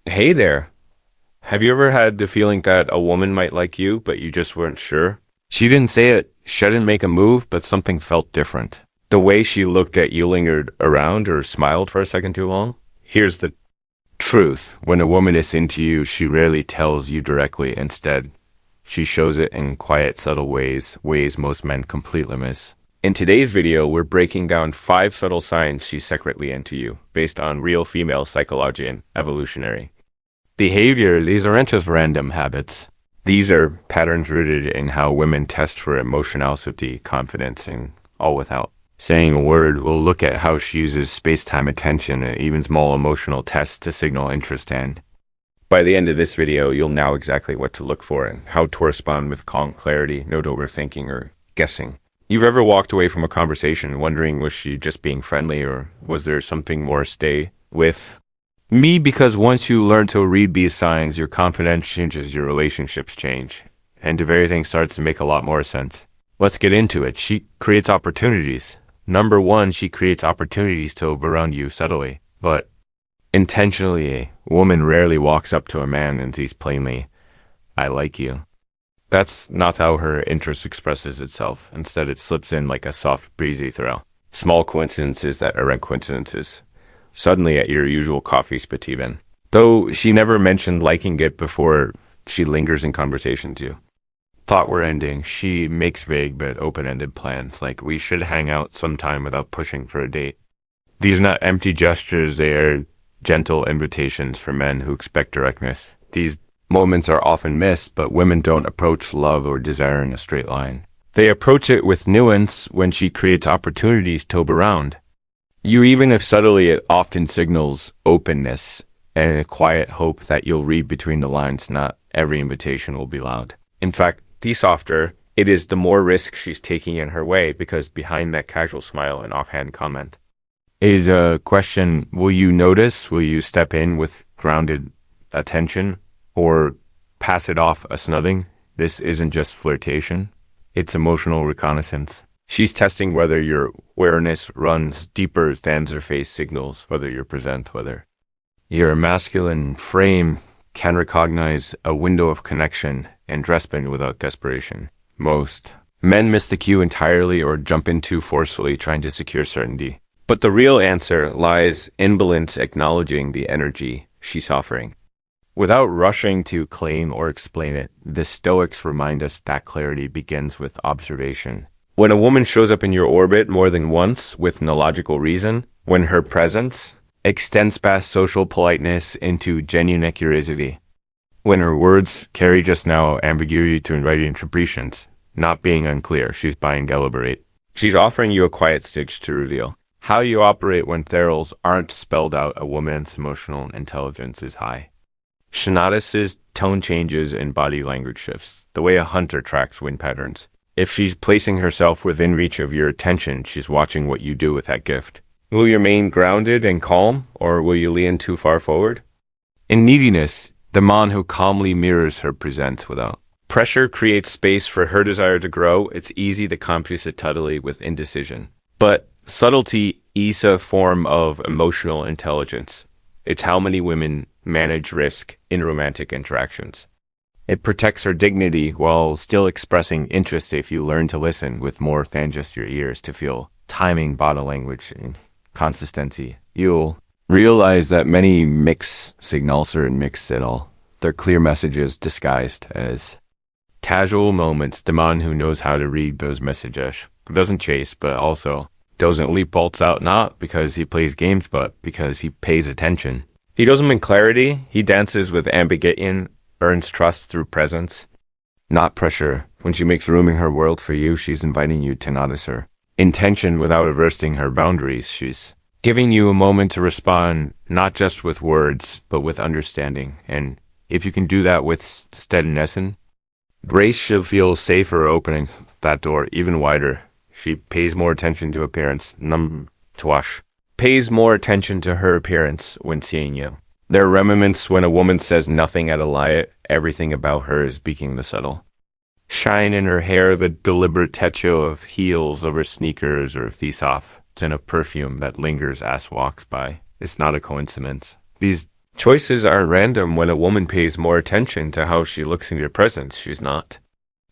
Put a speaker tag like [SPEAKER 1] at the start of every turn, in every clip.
[SPEAKER 1] Hey there. Have you ever had the feeling that a woman might like you, but you just weren't sure? She didn't say it, she didn't make a move, but something felt different. The way she looked at you lingered around or smiled for a second too long. Here's the truth. When a woman is into you, she rarely tells you directly. Instead, she shows it in quiet, subtle ways most men completely miss. In today's video, we're breaking down 5 subtle signs she's secretly into you, based on real female psychology and evolutionary behavior. These aren't just random habits. These are patterns rooted in how women test for emotionality, confidence, and all without saying a word. We'll look at how she uses space-time attention and even small emotional tests to signal interest, and by the end of this video, you'll know exactly what to look for and how to respond with calm clarity, no overthinking or guessing. You've ever walked away from a conversation wondering, was she just being friendly or was there something more? Stay with me, because once you learn to read these signs, your confidence changes, your relationships change, and everything starts to make a lot more sense. Let's get into it. She creates opportunities. Number one, she creates opportunities to around you subtly, but intentionally. A woman rarely walks up to a man and says plainly, "I like you." That's not how her interest expresses itself. Instead, it slips in like a soft, breezy thrill. Small coincidences that aren't coincidences. Suddenly at your usual coffee spot even. Though she never mentioned liking it before, she lingers in conversation too. Thought we're ending, she makes vague but open-ended plans, like we should hang out sometime without pushing for a date. These are not empty gestures, they are gentle invitations for men who expect directness. These moments are often missed, but women don't approach love or desire in a straight line. They approach it with nuance. When she creates opportunities to be around you, even if subtly, it often signals openness and a quiet hope that you'll read between the lines. Not every invitation will be loud. In fact, the softer it is, the more risk she's taking in her way, because behind that casual smile and offhand comment is a question. Will you notice? Will you step in with grounded attention or pass it off as nothing? This isn't just flirtation, it's emotional reconnaissance. She's testing whether your awareness runs deeper than her face signals, whether you're present, whether your masculine frame can recognize a window of connection and dressing without desperation. Most men miss the cue entirely or jump in too forcefully, trying to secure certainty. But the real answer lies in imbalance, acknowledging the energy she's offering without rushing to claim or explain it. The Stoics remind us that clarity begins with observation. When a woman shows up in your orbit more than once with no logical reason, when her presence extends past social politeness into genuine curiosity, when her words carry just now ambiguity to invite interpretations, not being unclear, she's buying deliberate. She's offering you a quiet stage to reveal how you operate when therails aren't spelled out. A woman's emotional intelligence is high. She notices tone changes and body language shifts, the way a hunter tracks wind patterns. If she's placing herself within reach of your attention, she's watching what you do with that gift. Will you remain grounded and calm, or will you lean too far forward? In neediness, the man who calmly mirrors her presents without pressure creates space for her desire to grow. It's easy to confuse it subtly with indecision. But subtlety is a form of emotional intelligence. It's how many women manage risk in romantic interactions. It protects her dignity while still expressing interest. If you learn to listen with more than just your ears, to feel timing, body language, and consistency, you'll realize that many mixed signals aren't mixed at all. They're clear messages disguised as casual moments. The man who knows how to read those messages doesn't chase, but also doesn't leap bolts out, not because he plays games, but because he pays attention. He doesn't mean clarity, he dances with ambiguity, earns trust through presence, not pressure. When she makes room in her world for you, she's inviting you to notice her intention without reversing her boundaries. She's giving you a moment to respond, not just with words, but with understanding. And if you can do that with steadiness and grace, she'll feel safer opening that door even wider. She pays more attention to appearance. Pays more attention to her appearance when seeing you. There are moments when a woman says nothing at a lie. Everything about her is speaking the subtle shine in her hair, the deliberate tattoo of heels over sneakers or off, and a perfume that lingers as walks by. It's not a coincidence. These Choices aren't random. When a woman pays more attention to how she looks in your presence, she's not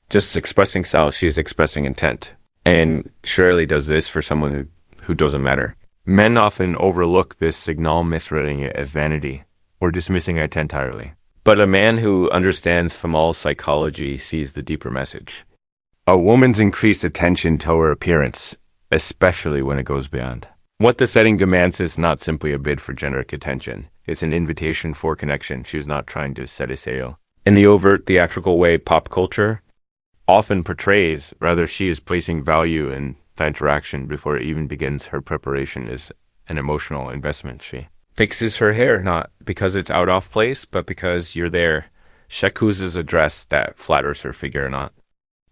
[SPEAKER 1] just expressing style, she's expressing intent. And Shirley does this for someone who doesn't matter. Men often overlook this signal, misreading it as vanity or dismissing it entirely. But a man who understands female psychology sees the deeper message. A woman's increased attention to her appearance, especially when it goes beyond. What the setting demands is not simply a bid for generic attention. It's an invitation for connection. She's not trying to set a sail. In the overt, theatrical way pop culture often portrays, rather she is placing value in the interaction before it even begins. Her preparation is an emotional investment. She fixes her hair, not because it's out of place, but because you're there. Shakuza's a dress that flatters her figure, not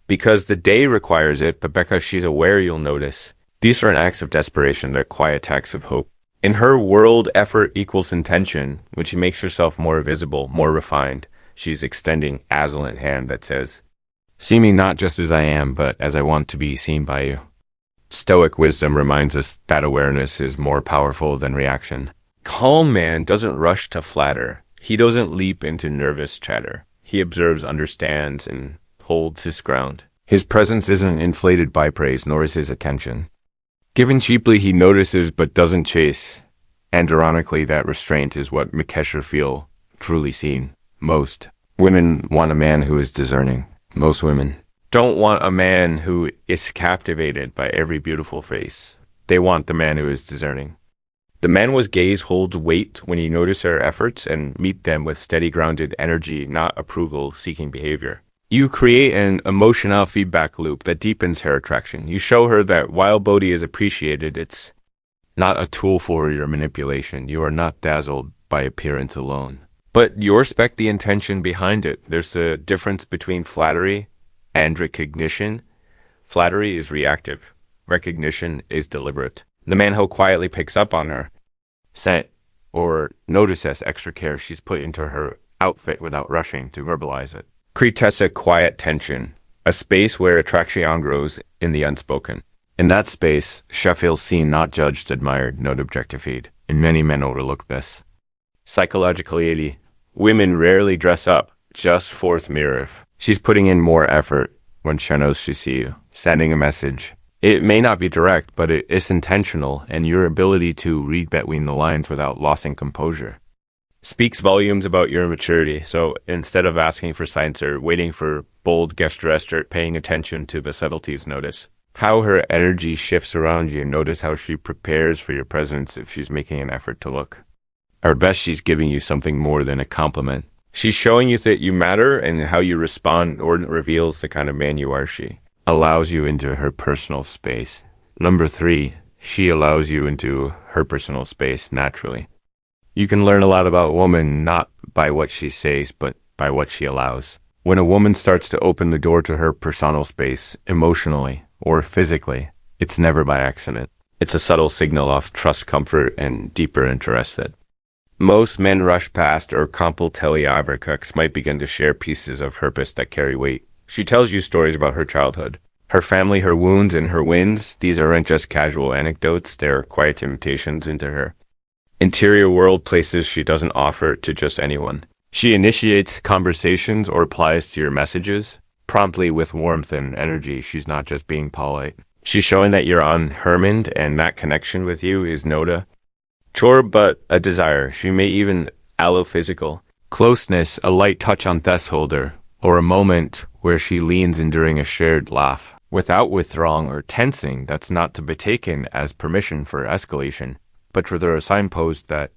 [SPEAKER 1] because the day requires it, but because she's aware you'll notice. These aren't acts of desperation, they're quiet acts of hope. In her world, effort equals intention. When she makes herself more visible, more refined, she's extending azulent hand that says, see me not just as I am, but as I want to be seen by you. Stoic wisdom reminds us that awareness is more powerful than reaction. Calm man doesn't rush to flatter. He doesn't leap into nervous chatter. He observes, understands, and holds his ground. His presence isn't inflated by praise, nor is his attention. Given cheaply, he notices but doesn't chase. And ironically, that restraint is what makes her feel truly seen. Most women want a man who is discerning. Most women don't want a man who is captivated by every beautiful face. They want the man who is discerning. The man whose gaze holds weight when you notice her efforts and meet them with steady, grounded energy, not approval-seeking behavior. You create an emotional feedback loop that deepens her attraction. You show her that while Bodhi is appreciated, it's not a tool for your manipulation. You are not dazzled by appearance alone. But you respect the intention behind it. There's a difference between flattery and recognition. Flattery is reactive. Recognition is deliberate. The man who quietly picks up on her scent or notices extra care she's put into her outfit without rushing to verbalize it creates a quiet tension, a space where attraction grows in the unspoken. In that space, she feels seen, not judged, admired, not objectified. And many men overlook this. Psychologically, women rarely dress up, just forth mirror. She's putting in more effort when she knows she sees you, sending a message. It may not be direct, but it is intentional, and your ability to read between the lines without losing composure speaks volumes about your maturity. So instead of asking for signs or waiting for bold gesture, paying attention to the subtleties, notice how her energy shifts around you. Notice how she prepares for your presence if she's making an effort to look. Or at best, she's giving you something more than a compliment. She's showing you that you matter, and how you respond or reveals the kind of man you are. She allows you into her personal space. Number 3, she allows you into her personal space naturally. You can learn a lot about a woman not by what she says, but by what she allows. When a woman starts to open the door to her personal space, emotionally or physically, it's never by accident. It's a subtle signal of trust, comfort, and deeper interest. That most men rush past, or completely overcooks might begin to share pieces of her purpose that carry weight. She tells you stories about her childhood, her family, her wounds, and her wins. These aren't just casual anecdotes, they're quiet invitations into her interior world, places she doesn't offer to just anyone. She initiates conversations or replies to your messages promptly with warmth and energy. She's not just being polite. She's showing that you're on her mind, and that connection with you is not a chore but a desire. She may even allow physical closeness, a light touch on desk holder, or a moment where she leans in during a shared laugh. Without withdrawing or tensing, that's not to be taken as permission for escalation, but rather a signpost that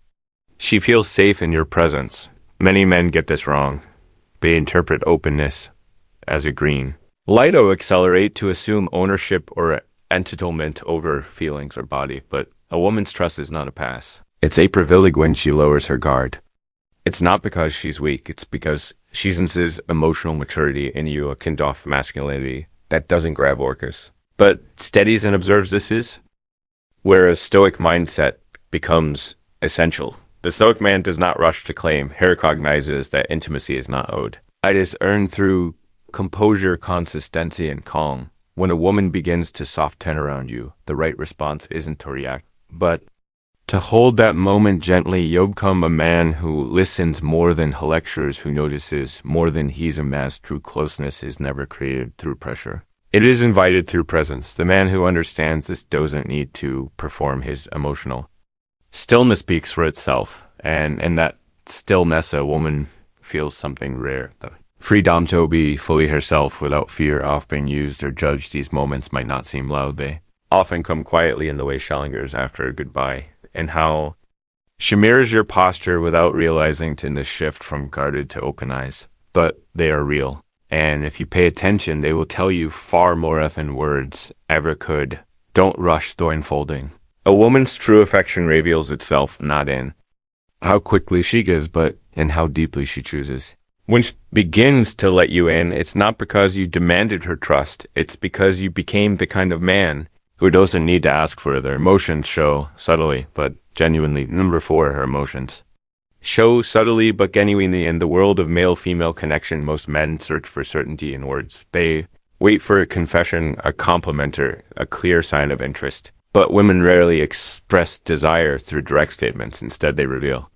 [SPEAKER 1] she feels safe in your presence. Many men get this wrong. They interpret openness as agreeing. Lido accelerate to assume ownership or entitlement over feelings or body, but a woman's trust is not a pass. It's a privilege when she lowers her guard. It's not because she's weak, it's because she senses emotional maturity in you, akin to masculinity that doesn't grab orcas, but steadies and observes. This is where a stoic mindset becomes essential. The stoic man does not rush to claim. He recognizes that intimacy is not owed. It is earned through composure, consistency, and calm. When a woman begins to soften around you, the right response isn't to react, but To hold that moment gently, you'll become a man who listens more than he lectures, who notices more than he's amassed. True closeness is never created through pressure. It is invited through presence. The man who understands this doesn't need to perform his emotional. Stillness speaks for itself, and in that stillness, a woman feels something rare. The freedom to be fully herself without fear of being used or judged. These moments might not seem loud. They often come quietly in the way Schellingers after a goodbye, and how she mirrors your posture without realizing in this shift from guarded to open eyes. But they are real. And if you pay attention, they will tell you far more than words ever could. Don't rush the unfolding. A woman's true affection reveals itself not in how quickly she gives, but in how deeply she chooses. When she begins to let you in, it's not because you demanded her trust. It's because you became the kind of man who doesn't need to ask for their emotions show subtly, but genuinely. Number 4, her emotions. Show subtly but genuinely. In the world of male-female connection, most men search for certainty in words. They wait for a confession, a compliment, or a clear sign of interest. But women rarely express desire through direct statements. Instead, they reveal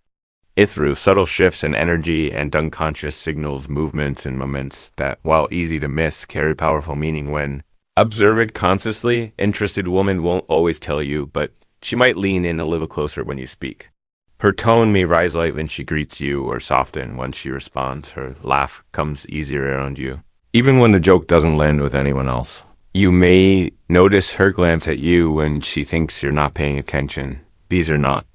[SPEAKER 1] it through subtle shifts in energy and unconscious signals, movements, and moments that, while easy to miss, carry powerful meaning when observed consciously. Interested woman won't always tell you, but she might lean in a little closer when you speak. Her tone may rise light when she greets you or soften when she responds. Her laugh comes easier around you, even when the joke doesn't land with anyone else. You may notice her glance at you when she thinks you're not paying attention. These are not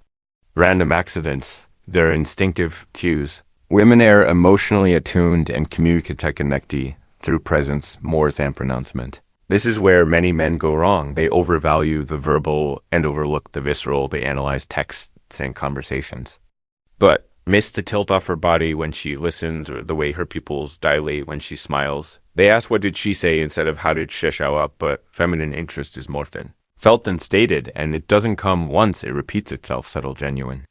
[SPEAKER 1] random accidents. They're instinctive cues. Women are emotionally attuned and communicate connected through presence more than pronouncement. This is where many men go wrong. They overvalue the verbal and overlook the visceral. They analyze texts and conversations, but miss the tilt off her body when she listens, or the way her pupils dilate when she smiles. They ask, what did she say, instead of how did she show up? But feminine interest is more than felt than stated, and it doesn't come once. It repeats itself, subtle, genuine.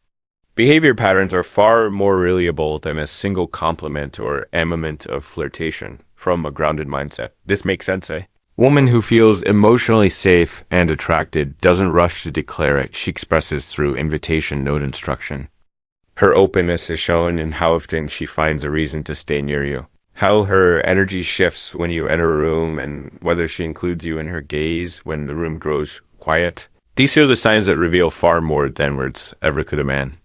[SPEAKER 1] Behavior patterns are far more reliable than a single compliment or amendment of flirtation from a grounded mindset. This makes sense, eh? Woman who feels emotionally safe and attracted doesn't rush to declare it. She expresses through invitation, not instruction. Her openness is shown in how often she finds a reason to stay near you, how her energy shifts when you enter a room, and whether she includes you in her gaze when the room grows quiet. These are the signs that reveal far more than words ever could a man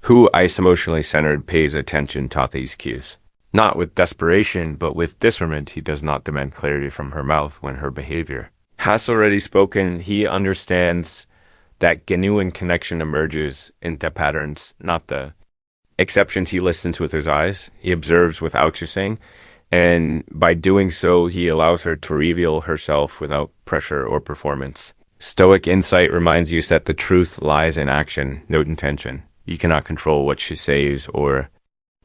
[SPEAKER 1] who is emotionally centered pays attention to these cues. Not with desperation, but with discernment. He does not demand clarity from her mouth when her behavior has already spoken. He understands that genuine connection emerges into patterns, not the exceptions. He listens with his eyes. He observes without saying, and by doing so, he allows her to reveal herself without pressure or performance. Stoic insight reminds you that the truth lies in action, not intention. You cannot control what she says or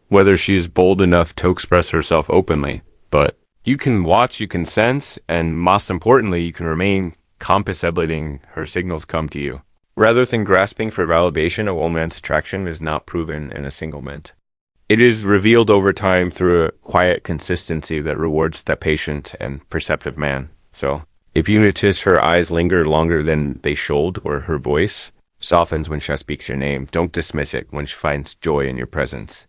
[SPEAKER 1] whether she is bold enough to express herself openly, but you can watch, you can sense, and most importantly, you can remain compassating her signals come to you. Rather than grasping for validation, a woman's attraction is not proven in a single moment. It is revealed over time through a quiet consistency that rewards the patient and perceptive man. So, if you notice her eyes linger longer than they should, or her voice softens when she speaks your name, don't dismiss it when she finds joy in your presence,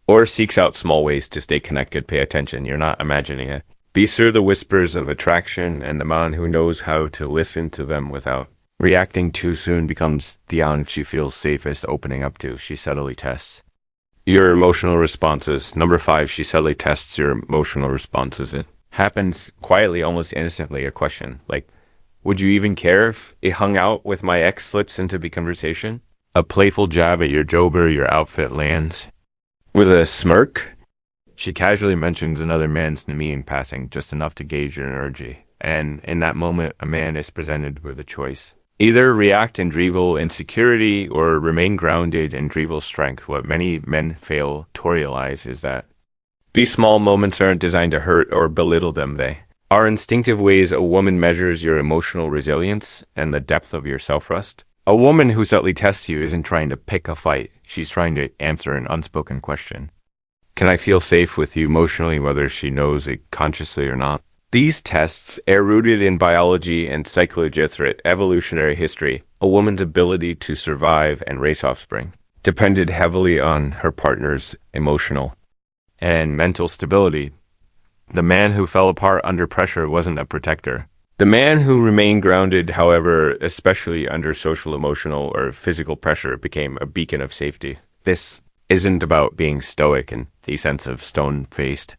[SPEAKER 1] or seeks out small ways to stay connected. Pay attention. You're not imagining it. These are the whispers of attraction, and the man who knows how to listen to them without reacting too soon becomes the one she feels safest opening up to. She subtly tests your emotional responses. Number 5, she subtly tests your emotional responses. It happens quietly, almost innocently. A question like, would you even care if it hung out with my ex slips into the conversation? A playful jab at your jobber, your outfit lands. With a smirk, she casually mentions another man's name in passing, just enough to gauge your energy. And in that moment, a man is presented with a choice. Either react in drivel insecurity or remain grounded in drivel strength. What many men fail to realize is that these small moments aren't designed to hurt or belittle them. They are instinctive ways a woman measures your emotional resilience and the depth of your self-trust. A woman who subtly tests you isn't trying to pick a fight. She's trying to answer an unspoken question. Can I feel safe with you emotionally, whether she knows it consciously or not? These tests are rooted in biology and psychology throughout evolutionary history. A woman's ability to survive and raise offspring depended heavily on her partner's emotional and mental stability. The man who fell apart under pressure wasn't a protector. The man who remained grounded, however, especially under social, emotional, or physical pressure, became a beacon of safety. This isn't about being stoic in the sense of stone-faced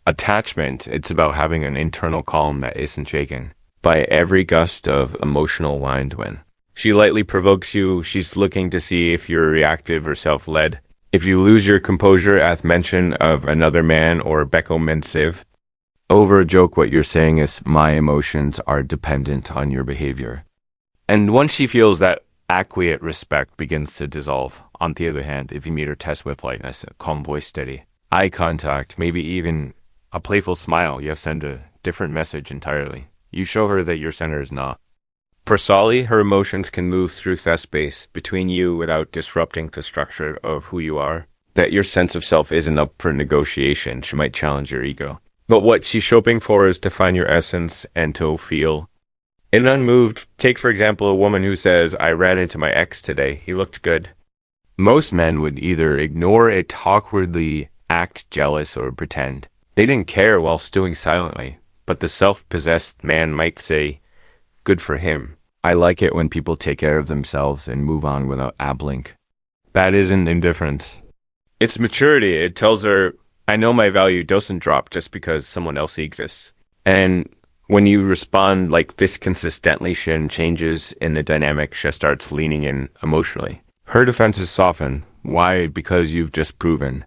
[SPEAKER 1] attachment. It's about having an internal calm that isn't shaken by every gust of emotional wind wind. She lightly provokes you. She's looking to see if you're reactive or self-led. If you lose your composure at mention of another man or beckomensive, over a joke, what you're saying is, my emotions are dependent on your behavior. And once she feels that acquiescent respect begins to dissolve. On the other hand, if you meet her test with lightness, a calm voice, steady eye contact, maybe even a playful smile, you have sent a different message entirely. You show her that your center is not. For Solly, her emotions can move through that space between you without disrupting the structure of who you are. That your sense of self isn't up for negotiation. She might challenge your ego. But what she's hoping for is to find your essence and to feel it unmoved. Take, for example, a woman who says, I ran into my ex today. He looked good. Most men would either ignore it, awkwardly act jealous, or pretend they didn't care while stewing silently. But the self-possessed man might say, good for him. I like it when people take care of themselves and move on without a blink. That isn't indifference. It's maturity. It tells her, I know my value doesn't drop just because someone else exists. And when you respond like this consistently, she changes in the dynamic. She starts leaning in emotionally. Her defenses soften. Why? Because you've just proven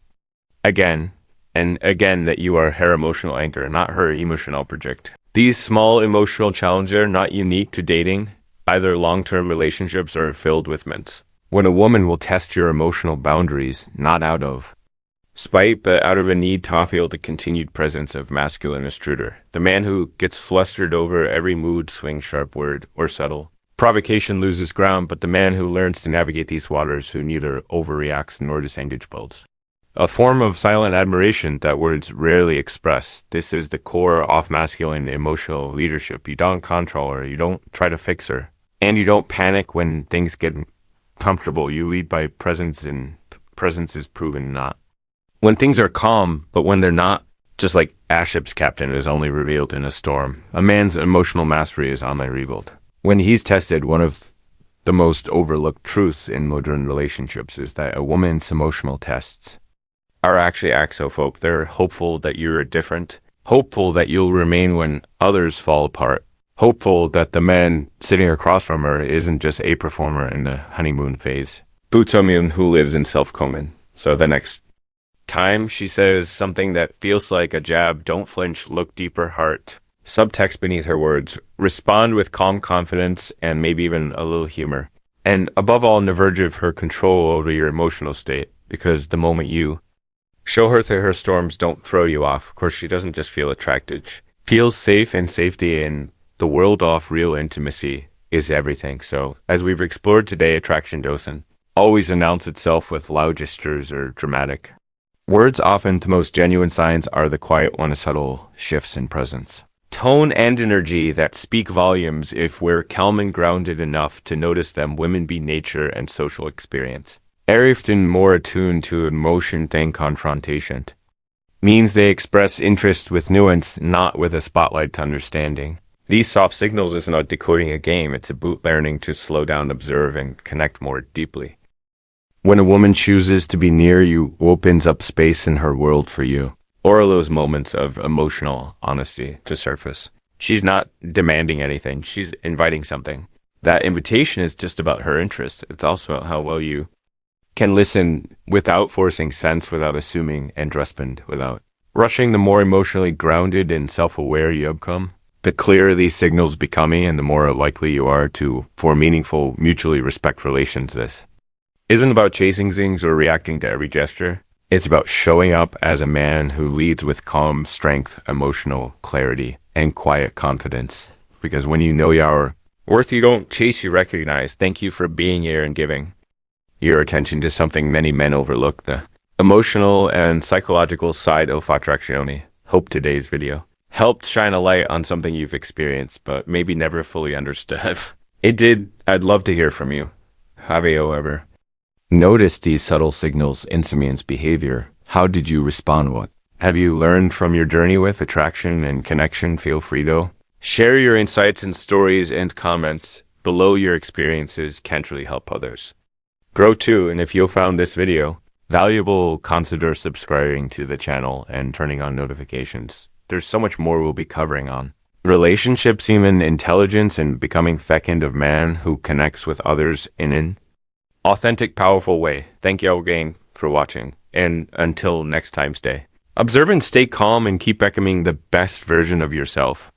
[SPEAKER 1] again and again that you are her emotional anchor, not her emotional project. These small emotional challenges are not unique to dating. Either long-term relationships are filled with mints. When a woman will test your emotional boundaries, not out of spite, but out of a need to feel the continued presence of masculine intruder. The man who gets flustered over every mood swing, sharp word, or subtle provocation loses ground, but the man who learns to navigate these waters, who neither overreacts nor disengage builds a form of silent admiration that words rarely express. This is the core of masculine emotional leadership. You don't control her, you don't try to fix her, and you don't panic when things get comfortable. You lead by presence, and presence is proven not. When things are calm, but when they're not, just like a ship's captain is only revealed in a storm, a man's emotional mastery is only revealed when he's tested. One of the most overlooked truths in modern relationships is that a woman's emotional tests are actually axophobe. They're hopeful that you're different, hopeful that you'll remain when others fall apart, hopeful that the man sitting across from her isn't just a performer in the honeymoon phase. Butomian who lives in self-command. So the next time she says something that feels like a jab, don't flinch, look deeper, heart. Subtext beneath her words, respond with calm confidence and maybe even a little humor. And above all, on the verge of her control over your emotional state, because the moment you show her that her storms don't throw you off, of course, she doesn't just feel attracted. She feels safe, and safety in the world of real intimacy is everything. So, as we've explored today, attraction doesn't always announce itself with loud gestures or dramatic words. Often, the most genuine signs are the quiet one, subtle shifts in presence, tone, and energy that speak volumes if we're calm and grounded enough to notice them. Women be nature and social experience. Are often more attuned to emotion than confrontation. Means they express interest with nuance, not with a spotlight to understanding. These soft signals isn't about decoding a game, it's about learning to slow down, observe, and connect more deeply. When a woman chooses to be near you, opens up space in her world for you, or those moments of emotional honesty to surface. She's not demanding anything, she's inviting something. That invitation is just about her interest. It's also about how well you can listen without forcing sense, without assuming, and respond without rushing. The more emotionally grounded and self-aware you become, the clearer these signals becoming, and the more likely you are to form meaningful, mutually respectful relations. This isn't about chasing things or reacting to every gesture. It's about showing up as a man who leads with calm strength, emotional clarity, and quiet confidence. Because when you know your worth, you don't chase, you recognize. Thank you for being here and giving your attention to something many men overlook, the emotional and psychological side of attrazione. Hope today's video helped shine a light on something you've experienced, but maybe never fully understood. It did. I'd love to hear from you. Have you ever noticed these subtle signals in Simeon's behavior? How did you respond? What have you learned from your journey with attraction and connection? Feel free to share your insights and stories and comments below. Your experiences can truly help others grow too. And if you found this video valuable, consider subscribing to the channel and turning on notifications. There's so much more we'll be covering on relationships, human intelligence, and becoming fecund of man who connects with others in an authentic, powerful way. Thank you all again for watching. And until next time, stay observant, stay calm, and keep becoming the best version of yourself.